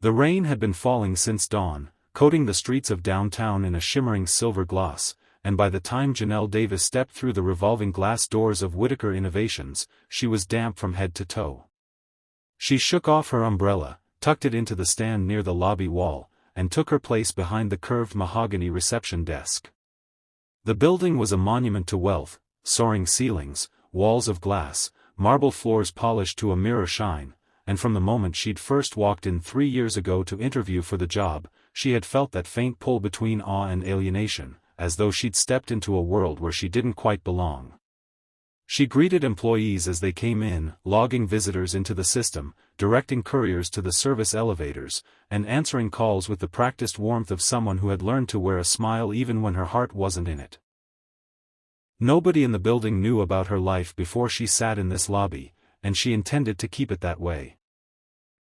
The rain had been falling since dawn, coating the streets of downtown in a shimmering silver gloss, and by the time Janelle Davis stepped through the revolving glass doors of Whittaker Innovations, she was damp from head to toe. She shook off her umbrella, tucked it into the stand near the lobby wall, and took her place behind the curved mahogany reception desk. The building was a monument to wealth, soaring ceilings, walls of glass, marble floors polished to a mirror shine, and from the moment she'd first walked in 3 years ago to interview for the job, she had felt that faint pull between awe and alienation, as though she'd stepped into a world where she didn't quite belong. She greeted employees as they came in, logging visitors into the system, directing couriers to the service elevators, and answering calls with the practiced warmth of someone who had learned to wear a smile even when her heart wasn't in it. Nobody in the building knew about her life before she sat in this lobby, and she intended to keep it that way.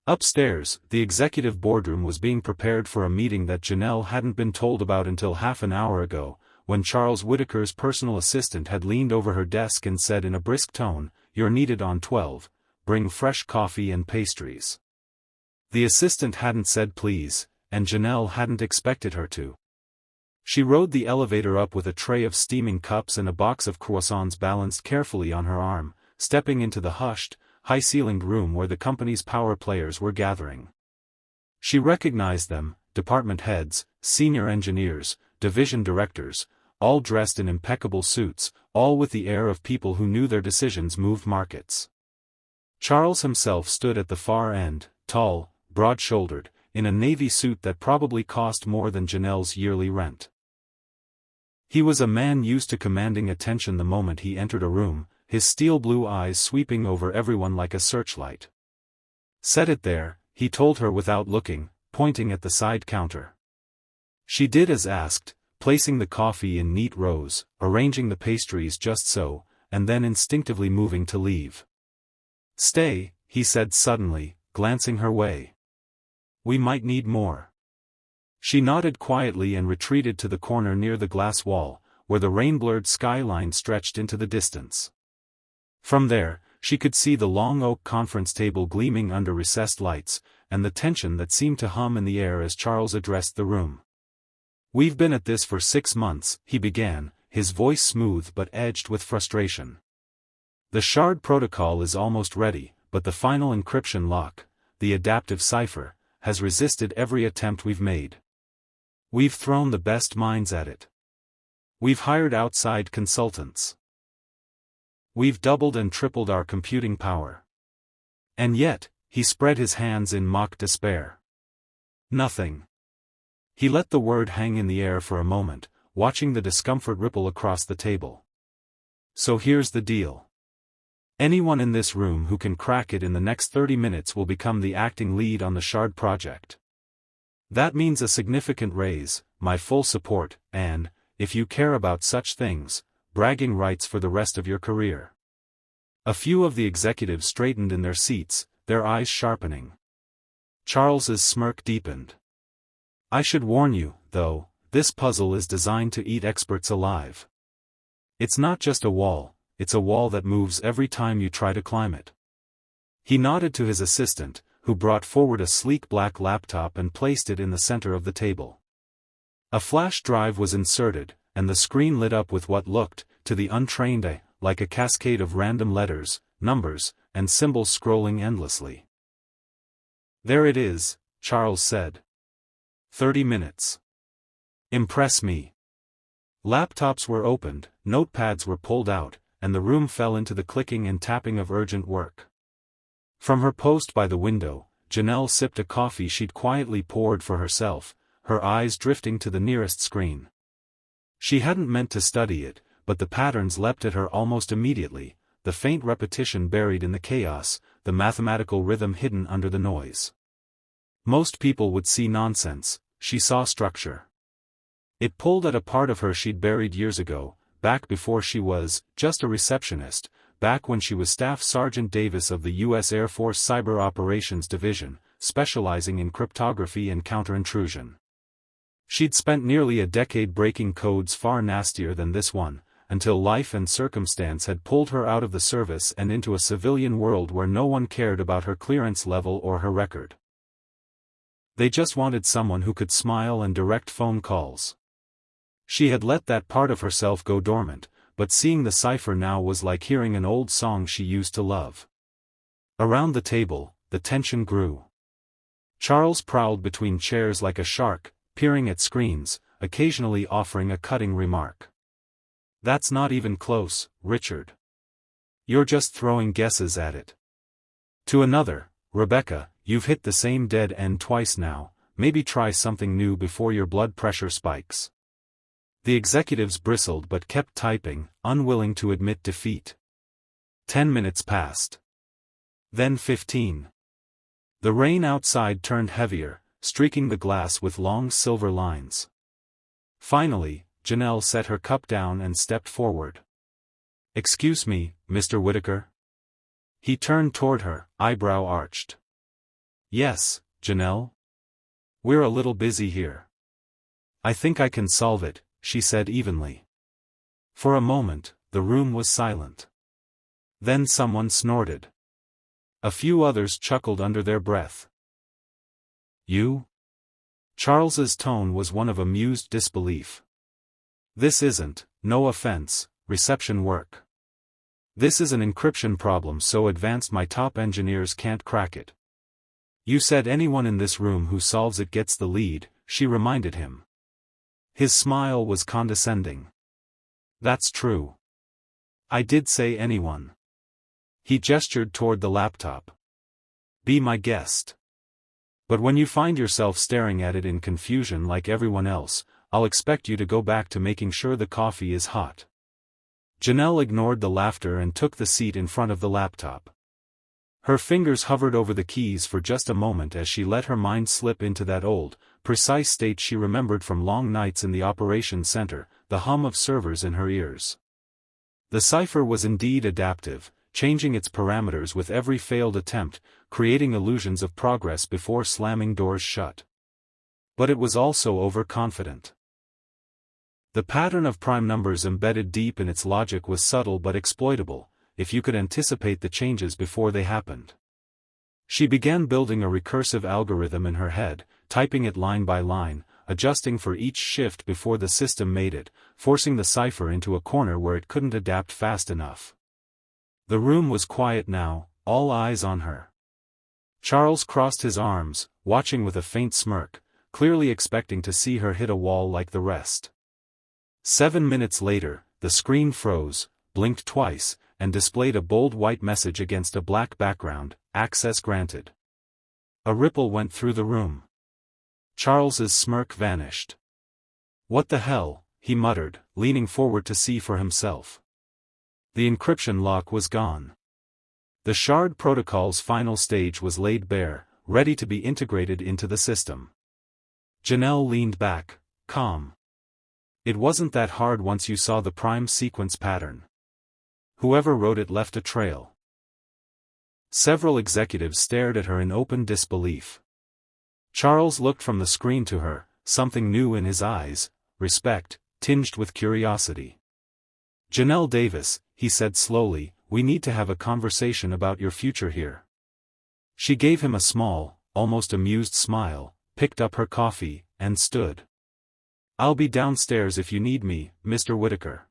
Upstairs, the executive boardroom was being prepared for a meeting that Janelle hadn't been told about until half an hour ago, when Charles Whittaker's personal assistant had leaned over her desk and said in a brisk tone, "You're needed on 12, bring fresh coffee and pastries." The assistant hadn't said please, and Janelle hadn't expected her to. She rode the elevator up with a tray of steaming cups and a box of croissants balanced carefully on her arm, stepping into the hushed, high-ceilinged room where the company's power players were gathering. She recognized them, department heads, senior engineers, division directors, all dressed in impeccable suits, all with the air of people who knew their decisions moved markets. Charles himself stood at the far end, tall, broad-shouldered, in a navy suit that probably cost more than Janelle's yearly rent. He was a man used to commanding attention the moment he entered a room, his steel-blue eyes sweeping over everyone like a searchlight. "Set it there," he told her without looking, pointing at the side counter. She did as asked, placing the coffee in neat rows, arranging the pastries just so, and then instinctively moving to leave. "Stay," he said suddenly, glancing her way. "We might need more." She nodded quietly and retreated to the corner near the glass wall, where the rain-blurred skyline stretched into the distance. From there, she could see the long oak conference table gleaming under recessed lights, and the tension that seemed to hum in the air as Charles addressed the room. "We've been at this for 6 months, he began, his voice smooth but edged with frustration. "The shard protocol is almost ready, but the final encryption lock, the adaptive cipher, has resisted every attempt we've made. We've thrown the best minds at it. We've hired outside consultants. We've doubled and tripled our computing power. And yet," he spread his hands in mock despair. "Nothing." He let the word hang in the air for a moment, watching the discomfort ripple across the table. "So here's the deal. Anyone in this room who can crack it in the next 30 minutes will become the acting lead on the Shard project. That means a significant raise, my full support, and, if you care about such things, bragging rights for the rest of your career." A few of the executives straightened in their seats, their eyes sharpening. Charles's smirk deepened. "I should warn you, though, this puzzle is designed to eat experts alive. It's not just a wall, it's a wall that moves every time you try to climb it." He nodded to his assistant, who brought forward a sleek black laptop and placed it in the center of the table. A flash drive was inserted, and the screen lit up with what looked, to the untrained eye, like a cascade of random letters, numbers, and symbols scrolling endlessly. "There it is," Charles said. 30 minutes. Impress me." Laptops were opened, notepads were pulled out, and the room fell into the clicking and tapping of urgent work. From her post by the window, Janelle sipped a coffee she'd quietly poured for herself, her eyes drifting to the nearest screen. She hadn't meant to study it, but the patterns leapt at her almost immediately, the faint repetition buried in the chaos, the mathematical rhythm hidden under the noise. Most people would see nonsense, she saw structure. It pulled at a part of her she'd buried years ago, back before she was just a receptionist, back when she was Staff Sergeant Davis of the U.S. Air Force Cyber Operations Division, specializing in cryptography and counterintuition. She'd spent nearly a decade breaking codes far nastier than this one, until life and circumstance had pulled her out of the service and into a civilian world where no one cared about her clearance level or her record. They just wanted someone who could smile and direct phone calls. She had let that part of herself go dormant, but seeing the cipher now was like hearing an old song she used to love. Around the table, the tension grew. Charles prowled between chairs like a shark, peering at screens, occasionally offering a cutting remark. "That's not even close, Richard. You're just throwing guesses at it." To another, "Rebecca, you've hit the same dead end twice now, maybe try something new before your blood pressure spikes." The executives bristled but kept typing, unwilling to admit defeat. 10 minutes passed. Then 15. The rain outside turned heavier, streaking the glass with long silver lines. Finally, Janelle set her cup down and stepped forward. "Excuse me, Mr. Whittaker?" He turned toward her, eyebrow arched. "Yes, Janelle? We're a little busy here." "I think I can solve it," she said evenly. For a moment, the room was silent. Then someone snorted. A few others chuckled under their breath. "You?" Charles's tone was one of amused disbelief. "This isn't, no offense, reception work. This is an encryption problem so advanced my top engineers can't crack it." "You said anyone in this room who solves it gets the lead," she reminded him. His smile was condescending. "That's true. I did say anyone." He gestured toward the laptop. "Be my guest. But when you find yourself staring at it in confusion like everyone else, I'll expect you to go back to making sure the coffee is hot." Janelle ignored the laughter and took the seat in front of the laptop. Her fingers hovered over the keys for just a moment as she let her mind slip into that old, precise state she remembered from long nights in the operations center, the hum of servers in her ears. The cipher was indeed adaptive, changing its parameters with every failed attempt, creating illusions of progress before slamming doors shut. But it was also overconfident. The pattern of prime numbers embedded deep in its logic was subtle but exploitable, if you could anticipate the changes before they happened. She began building a recursive algorithm in her head, typing it line by line, adjusting for each shift before the system made it, forcing the cipher into a corner where it couldn't adapt fast enough. The room was quiet now, all eyes on her. Charles crossed his arms, watching with a faint smirk, clearly expecting to see her hit a wall like the rest. 7 minutes later, the screen froze, blinked twice, and displayed a bold white message against a black background, "Access granted." A ripple went through the room. Charles's smirk vanished. "What the hell," he muttered, leaning forward to see for himself. The encryption lock was gone. The shard protocol's final stage was laid bare, ready to be integrated into the system. Janelle leaned back, calm. "It wasn't that hard once you saw the prime sequence pattern. Whoever wrote it left a trail." Several executives stared at her in open disbelief. Charles looked from the screen to her, something new in his eyes, respect, tinged with curiosity. "Janelle Davis," he said slowly, "we need to have a conversation about your future here." She gave him a small, almost amused smile, picked up her coffee, and stood. "I'll be downstairs if you need me, Mr. Whittaker."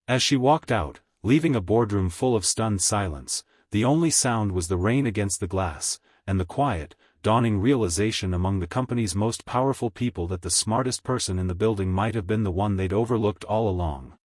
As she walked out, leaving a boardroom full of stunned silence, the only sound was the rain against the glass, and the quiet, dawning realization among the company's most powerful people that the smartest person in the building might have been the one they'd overlooked all along.